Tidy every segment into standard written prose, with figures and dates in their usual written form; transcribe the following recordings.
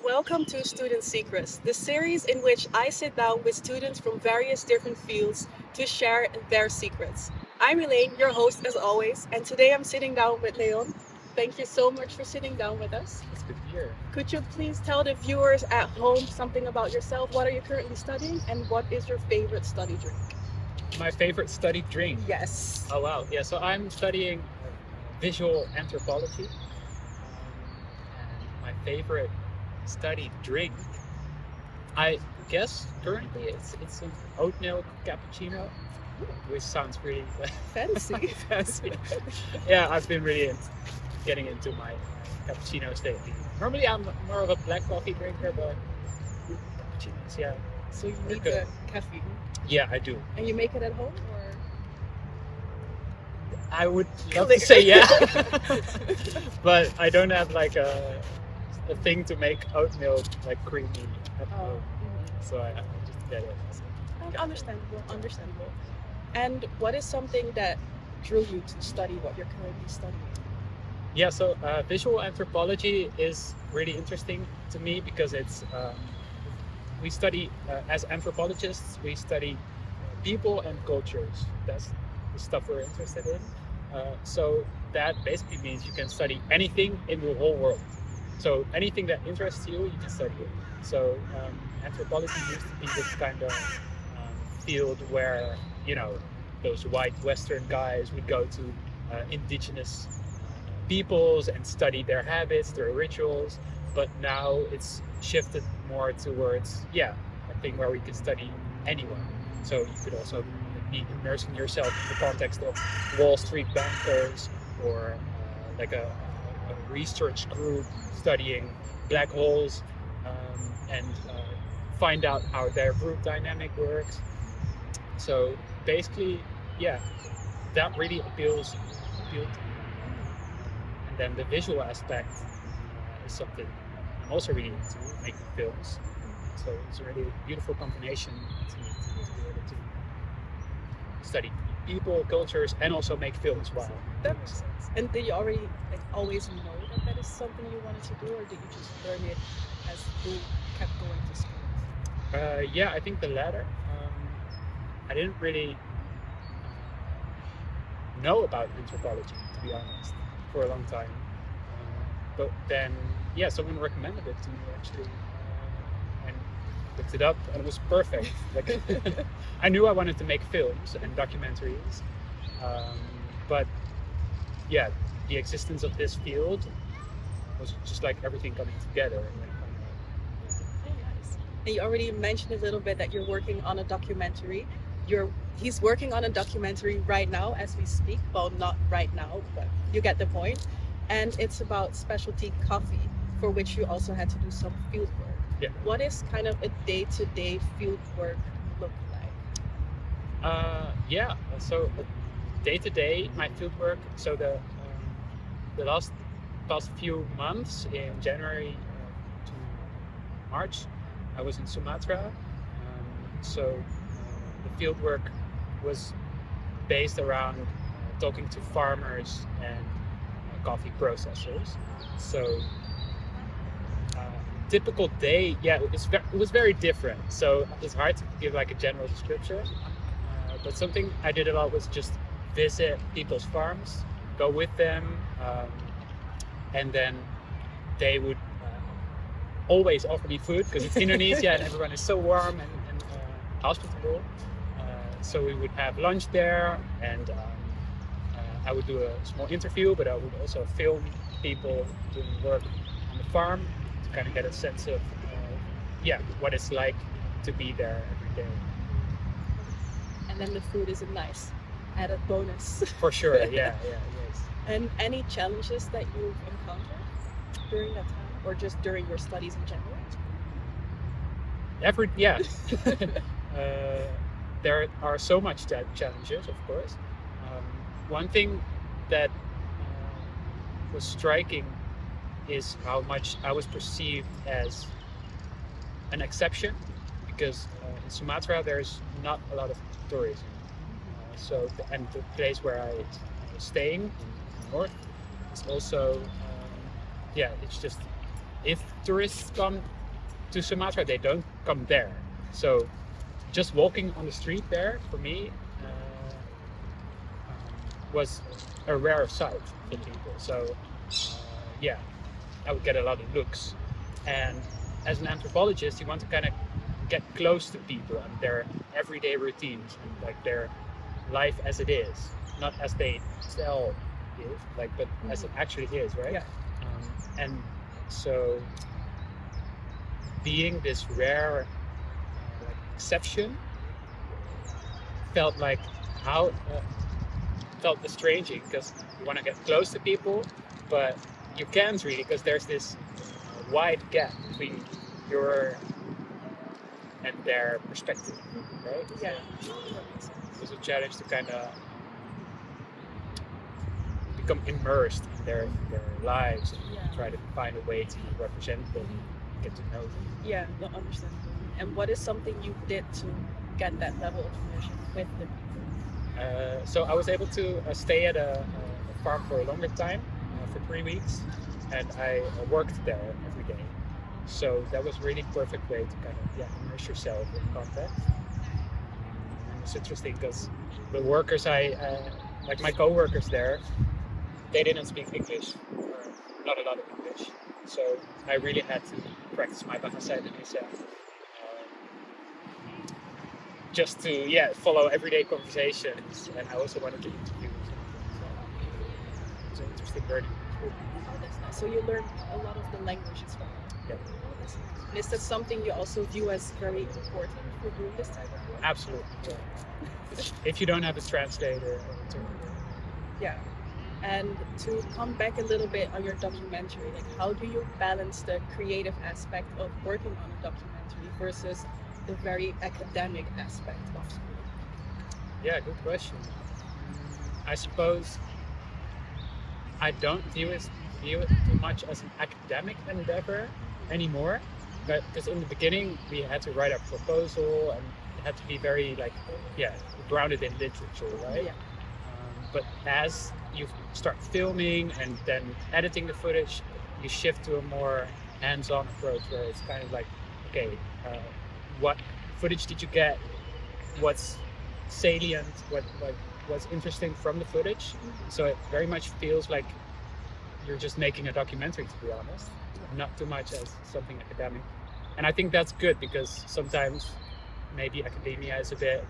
Welcome to Student Secrets, the series in which I sit down with students from various different fields to share their secrets. I'm Elaine, your host as always, and today I'm sitting down with Leon. Thank you so much for sitting down with us. It's good to hear. Could you please tell the viewers at home something about yourself? What are you currently studying, and what is your favorite study drink? My favorite study drink. Yes. Oh wow, yeah. So I'm studying visual anthropology, and my favorite study drink, I guess currently it's an oat milk cappuccino, which sounds really Fancy. fancy. Yeah, I've been really getting into my cappuccinos lately. Normally I'm more of a black coffee drinker, but cappuccinos, yeah. So you They're need good. the caffeine. Yeah, I do. And you make it at home, or? I would love Clear. to say yeah, but I don't have like a thing to make oat milk like creamy at Oh, home, so I just get it. So, yeah. understandable. And what is something that drew you to study what you're currently studying? Yeah, so visual anthropology is really interesting to me because it's we study as anthropologists we study people and cultures. That's the stuff we're interested in. So that basically means you can study anything in the whole world. So anything that interests you, you can study it. So anthropology used to be this kind of field where those white Western guys would go to indigenous peoples and study their habits, their rituals. But now it's shifted more towards a thing where we can study anyone. So you could also be immersing yourself in the context of Wall Street bankers or like a research group studying black holes and find out how their group dynamic works. So basically, that really appealed to me. And then the visual aspect is something I'm also really into, making films. So it's a really beautiful combination to me to be able to study people, cultures, and also make films while That doing makes so. sense. And did you already always know that that is something you wanted to do, or did you just learn it as you kept going to school? Yeah, I think the latter. I didn't really know about anthropology, to be honest, for a long time. But then, someone recommended it to me actually, and looked it up, and it was perfect. Like, I knew I wanted to make films and documentaries, but the existence of this field was just like everything coming together. And like, Oh, nice. And you already mentioned a little bit that you're working on a documentary. He's working on a documentary right now as we speak. Well, not right now, but you get the point. And it's about specialty coffee, for which you also had to do some field work. Yeah. What is kind of a day-to-day field work look like? So day to day, my field work. So the past few months, in January to March, I was in Sumatra. The field work was based around talking to farmers and coffee processors. So typical day, it was very different. So it's hard to give like a general description. But something I did a lot was just visit people's farms, go with them, and then they would always offer me food because it's Indonesia and everyone is so warm and hospitable. So we would have lunch there, and I would do a small interview, but I would also film people doing work on the farm to kind of get a sense of what it's like to be there every day. And then the food is a nice added bonus. For sure, it is. And any challenges that you've encountered during that time, or just during your studies in general? There are so much challenges, of course. One thing that was striking is how much I was perceived as an exception, because in Sumatra there's not a lot of tourism. And the place where I was staying in the north is also, it's just, if tourists come, to Sumatra, they don't come there. So just walking on the street there for me was a rare sight for people. So yeah, I would get a lot of looks. And as an anthropologist, you want to kind of get close to people and their everyday routines and like their life as it is, not as they tell it, like, but as it actually is, right? Yeah. And so, being this rare like exception felt like how felt estranging because you want to get close to people, but you can't really because there's this wide gap between your and their perspective, right? Yeah. So it was a challenge to kind of become immersed in their lives and Yeah. try to find a way to represent them, get to know them. Yeah, no, understand. And what is something you did to get that level of immersion with the people? So I was able to stay at a farm for a longer time, for 3 weeks, and I worked there every day. So that was really perfect way to kind of immerse yourself in context. And it's interesting because the workers like my co-workers there, they didn't speak English, or not a lot of English. So I really had to practice my Bahasa Indonesia. Just to follow everyday conversations, and I also wanted to interview. So it's an interesting learning. Oh, that's nice. So you learned a lot of the language as well. Yeah. Oh, that's nice. And is that something you also view as very important for doing this type of work? Absolutely. Yeah. If you don't have a translator or interpreter. Yeah. And to come back a little bit on your documentary, like how do you balance the creative aspect of working on a documentary versus the very academic aspect of school? Yeah, good question. I suppose I don't view it too much as an academic endeavor anymore, but because in the beginning we had to write a proposal and it had to be very grounded in literature, right? Yeah. But as you start filming and then editing the footage, you shift to a more hands-on approach where it's kind of like, okay, what footage did you get? What's salient? What's interesting from the footage? So it very much feels like you're just making a documentary, to be honest, not too much as something academic. And I think that's good because sometimes maybe academia is a bit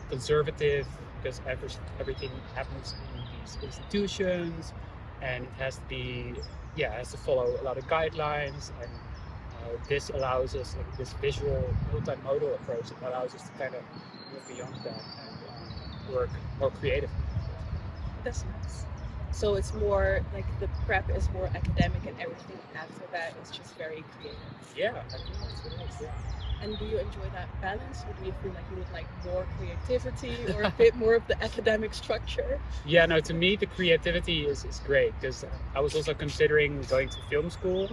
conservative because everything happens in these institutions and it has to be has to follow a lot of guidelines, and this allows us, like this visual multimodal approach, it allows us to kind of move beyond that and work more creatively. That's nice. So it's more like the prep is more academic and everything after that is just very creative. Yeah, I think that's what it is. Yeah. And do you enjoy that balance, or do you feel like you would like more creativity or a bit more of the academic structure? Yeah, no, to me the creativity is great because I was also considering going to film school,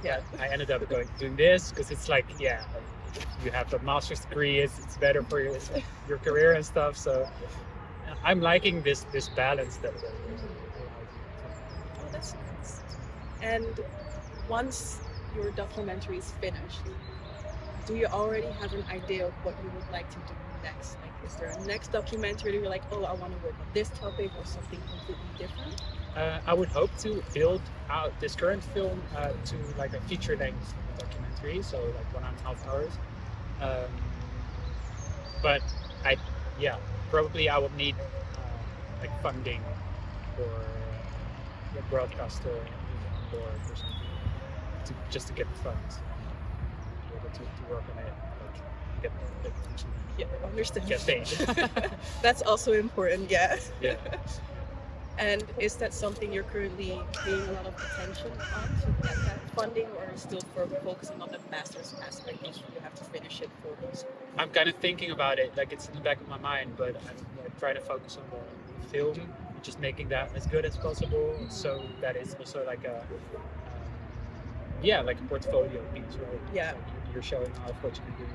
but I ended up doing this because it's like, you have a master's degree, it's better for your career and stuff. So I'm liking this balance that. Oh, that's nice. And once your documentary is finished, do you already have an idea of what you would like to do next? Like, is there a next documentary that you're like, oh, I want to work on this topic or something completely different? I would hope to build out this current film to like a feature-length documentary, so like 1.5 hours. But probably I would need like funding or a broadcaster on board or something just to get the funds. Be able to work on it, like Understand. get paid. That's also important, yeah. Yeah. And is that something you're currently paying a lot of attention on to get that funding, or are you still focusing on the master's aspect because you have to finish it for those? I'm kind of thinking about it, like it's in the back of my mind, but I'm like, trying to focus on the film, just making that as good as possible, so that it's also like a like a portfolio piece, right? Yeah. Like you're showing off what you can do.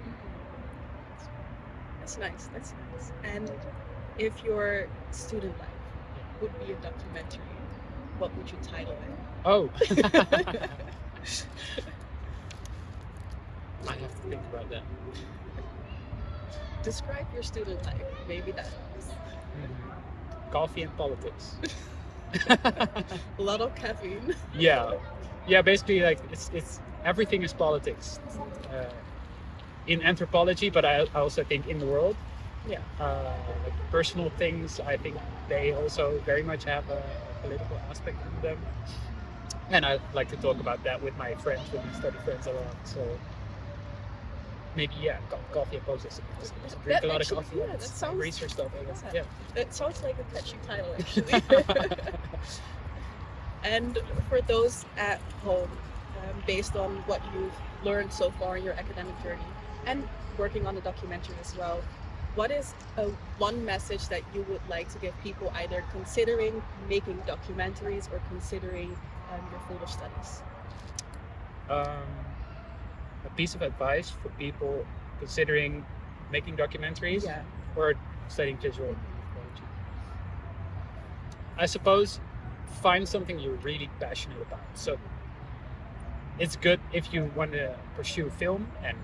That's nice. That's nice. And if your student life would be a documentary, what would you title it? Oh. about that. Describe your student life. Maybe that helps. Coffee and politics. A lot of caffeine. Yeah. Basically, like it's everything is politics in anthropology, but I also think in the world. Yeah. Like personal things, I think they also very much have a political aspect in them. And I like to talk about that with my friends, with my study friends a lot. So maybe coffee and politics. Just drink a lot of coffee. Yeah, that sounds. Research stuff. I guess. Yeah. Yeah. It sounds like a catchy title, actually. And for those at home, based on what you've learned so far in your academic journey and working on the documentary as well, what is one message that you would like to give people either considering making documentaries or considering your field of studies? A piece of advice for people considering making documentaries or studying visual anthropology. I suppose find something you're really passionate about. So it's good if you want to pursue film and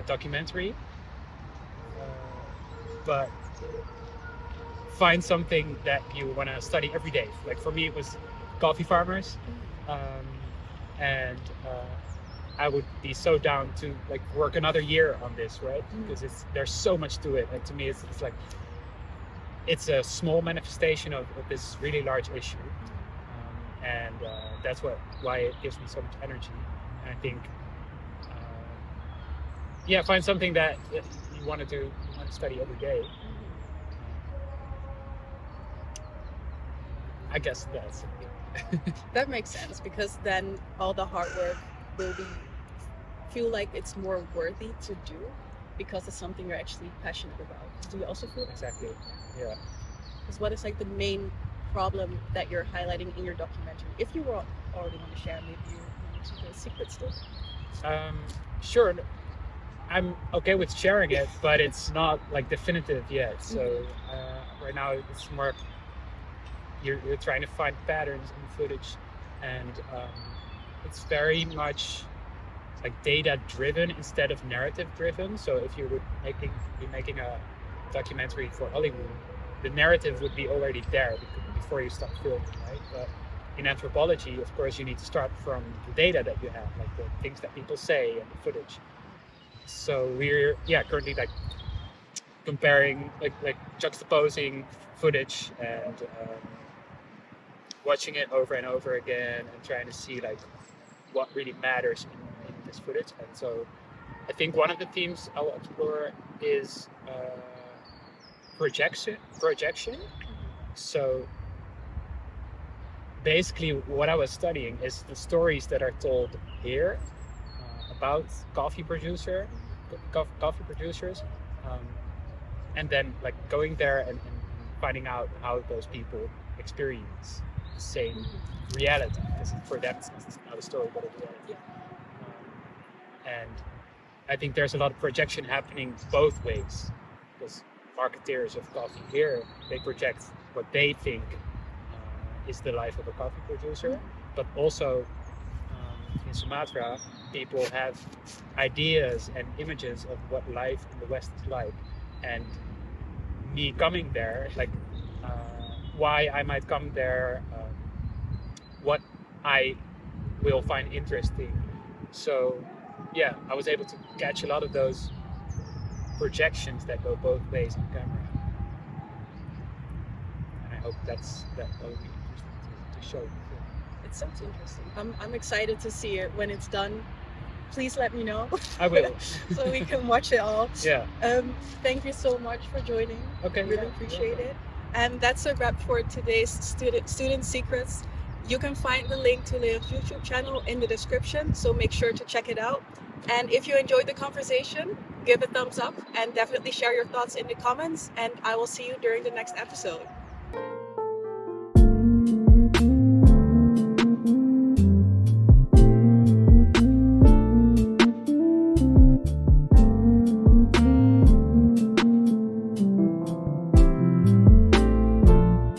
documentary, but find something that you want to study every day. Like for me, it was coffee farmers, and I would be so down to like work another year on this, right? Because there's so much to it, and to me, it's like it's a small manifestation of this really large issue, and that's why it gives me so much energy. And I think, find something that you want to do, you want to study every day. I guess that's it. That makes sense, because then all the hard work will feel like it's more worthy to do because it's something you're actually passionate about. Do you also feel that? Exactly. Yeah. Because what is like the main problem that you're highlighting in your documentary? If you were already want to share, maybe you want to keep a secret still. Sure. I'm okay with sharing it, but it's not like definitive yet. So right now it's more you're trying to find patterns in the footage, and it's very much like data driven instead of narrative driven. So if you would be making a documentary for Hollywood, the narrative would be already there before you start filming, right? But in anthropology, of course, you need to start from the data that you have, like the things that people say and the footage. So we're currently like comparing, like juxtaposing footage and watching it over and over again and trying to see like what really matters in this footage. And so I think one of the themes I'll explore is projection. So basically what I was studying is the stories that are told here about coffee producers, and then like going there and finding out how those people experience the same reality, because for them it's not a story but a reality. And I think there's a lot of projection happening both ways, because marketeers of coffee here, they project what they think is the life of a coffee producer, but also in Sumatra, people have ideas and images of what life in the West is like. And me coming there, like why I might come there, what I will find interesting. So I was able to catch a lot of those projections that go both ways on camera. And I hope that will be interesting to show. It sounds interesting. I'm excited to see it when it's done. Please let me know. I will. So we can watch it all. Yeah. Thank you so much for joining. Okay. Really appreciate it. And that's a wrap for today's Student Secrets. You can find the link to Leon's YouTube channel in the description, so make sure to check it out. And if you enjoyed the conversation, give a thumbs up and definitely share your thoughts in the comments. And I will see you during the next episode.